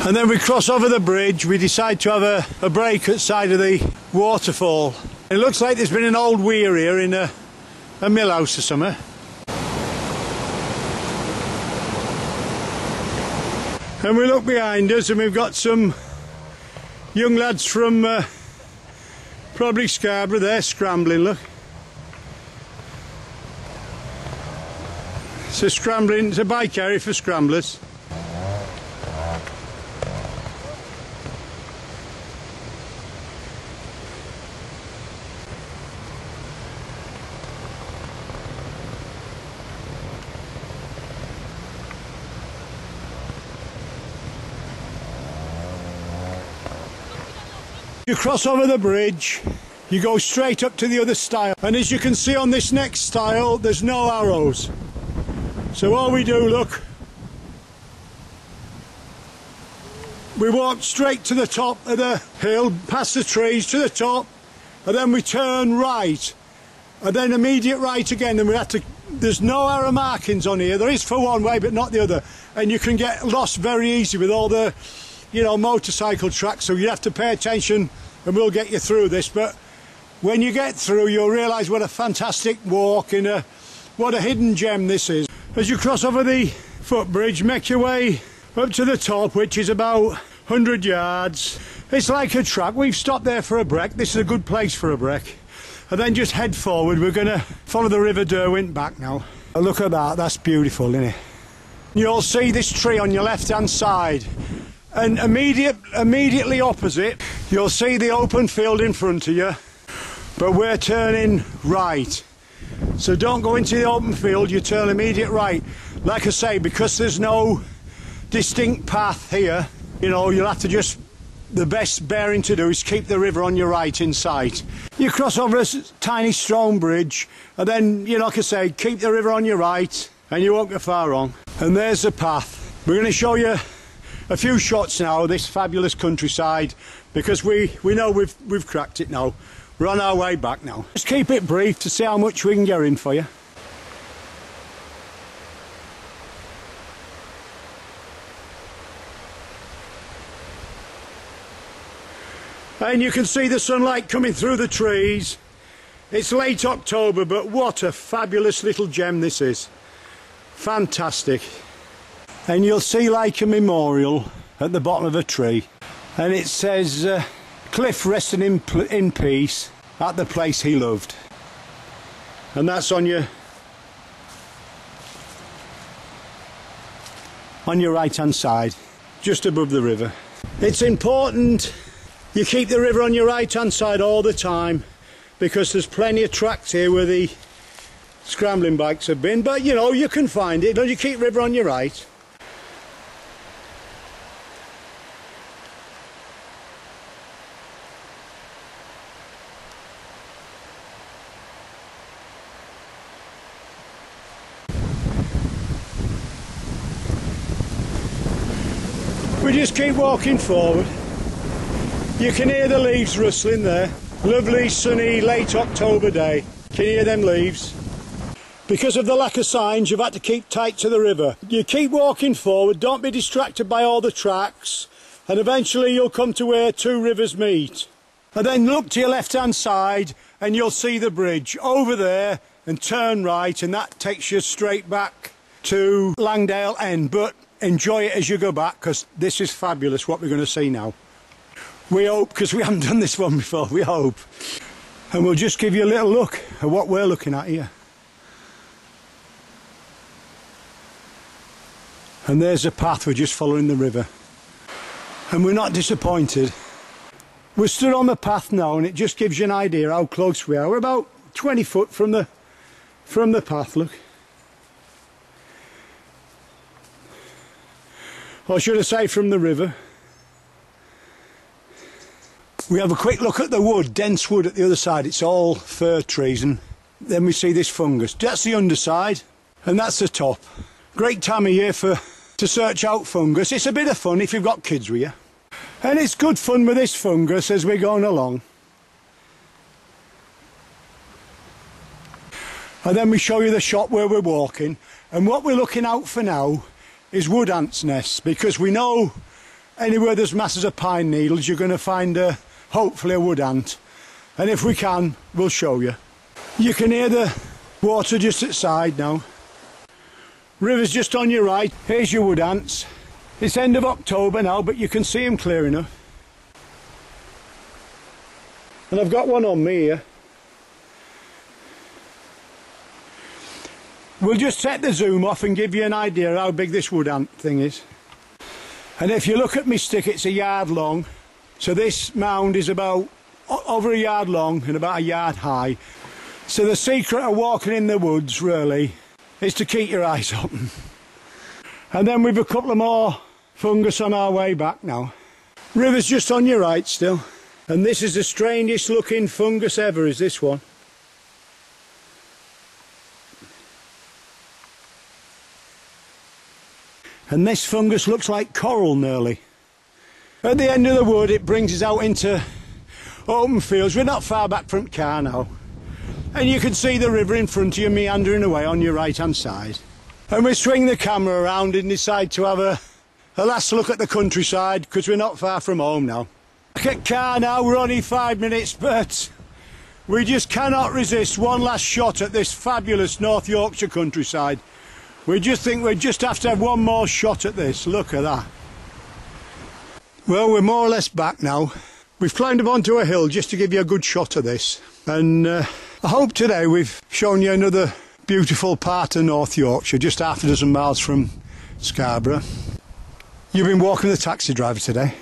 And then we cross over the bridge. We decide to have a break at the side of the waterfall. It looks like there's been an old weir here in a mill house or something. And we look behind us and we've got some young lads from probably Scarborough there, scrambling, look. It's a scrambling, it's a bike area for scramblers. You cross over the bridge, you go straight up to the other stile, and as you can see on this next stile there's no arrows. So all we do, look, we walk straight to the top of the hill, past the trees to the top, and then we turn right, and then immediate right again, and we have to, there's no arrow markings on here. There is for one way but not the other, and you can get lost very easy with all the, you know, motorcycle tracks, so you have to pay attention and we'll get you through this. But when you get through you'll realise what a fantastic walk and what a hidden gem this is. As you cross over the footbridge, make your way up to the top, which is about 100 yards. It's like a track. We've stopped there for a break. This is a good place for a break. And then just head forward. We're going to follow the River Derwent back now. Look at that, that's beautiful, isn't it? You'll see this tree on your left hand side. And immediately opposite, you'll see the open field in front of you, but we're turning right. So don't go into the open field, you turn immediate right. Like I say, because there's no distinct path here, you know, you'll have to just, the best bearing to do is keep the river on your right in sight. You cross over a tiny stone bridge, and then, you know, like I say, keep the river on your right, and you won't get far wrong. And there's the path. We're going to show you a few shots now of this fabulous countryside, because we know we've cracked it now. We're on our way back now. Just keep it brief to see how much we can get in for you. And you can see the sunlight coming through the trees. It's late October, but what a fabulous little gem this is. Fantastic. And you'll see like a memorial at the bottom of a tree, and it says Cliff resting in peace at the place he loved, and that's on your right hand side, just above the river. It's important you keep the river on your right hand side all the time, because there's plenty of tracks here where the scrambling bikes have been, but you know, you can find it. Don't you keep river on your right? We just keep walking forward. You can hear the leaves rustling there. Lovely sunny late October day. Can you hear them leaves? Because of the lack of signs, you've had to keep tight to the river. You keep walking forward, don't be distracted by all the tracks, and eventually you'll come to where two rivers meet. And then look to your left hand side and you'll see the bridge over there, and turn right, and that takes you straight back to Langdale End. But enjoy it as you go back, because this is fabulous what we're going to see now. We hope, because we haven't done this one before, we hope. And we'll just give you a little look at what we're looking at here. And there's a path, we're just following the river. And we're not disappointed. We're stood on the path now, and it just gives you an idea how close we are. We're about 20 foot from the path, look. Or should I say from the river. We have a quick look at the wood, dense wood at the other side. It's all fir trees, and then we see this fungus. That's the underside, and that's the top. Great time of year to search out fungus. It's a bit of fun if you've got kids with you. And it's good fun with this fungus as we're going along. And then we show you the shop where we're walking, and what we're looking out for now is wood ants' nests, because we know anywhere there's masses of pine needles, you're going to find hopefully a wood ant. And if we can, we'll show you. You can hear the water just outside now. River's just on your right. Here's your wood ants. It's end of October now, but you can see them clear enough. And I've got one on me here. We'll just set the zoom off and give you an idea how big this wood ant thing is. And if you look at my stick, it's a yard long. So this mound is about over a yard long and about a yard high. So the secret of walking in the woods really is to keep your eyes open. And then we've a couple of more fungus on our way back now. River's just on your right still. And this is the strangest looking fungus ever, is this one. And this fungus looks like coral nearly. At the end of the wood it brings us out into open fields. We're not far back from the car now. And you can see the river in front of you meandering away on your right hand side. And we swing the camera around and decide to have a last look at the countryside because we're not far from home now. Look at car now, we're only 5 minutes, but we just cannot resist one last shot at this fabulous North Yorkshire countryside. We just think we just have to have one more shot at this. Look at that. Well, we're more or less back now. We've climbed up onto a hill just to give you a good shot of this. And I hope today we've shown you another beautiful part of North Yorkshire, just half a dozen miles from Scarborough. You've been walking with the taxi driver today.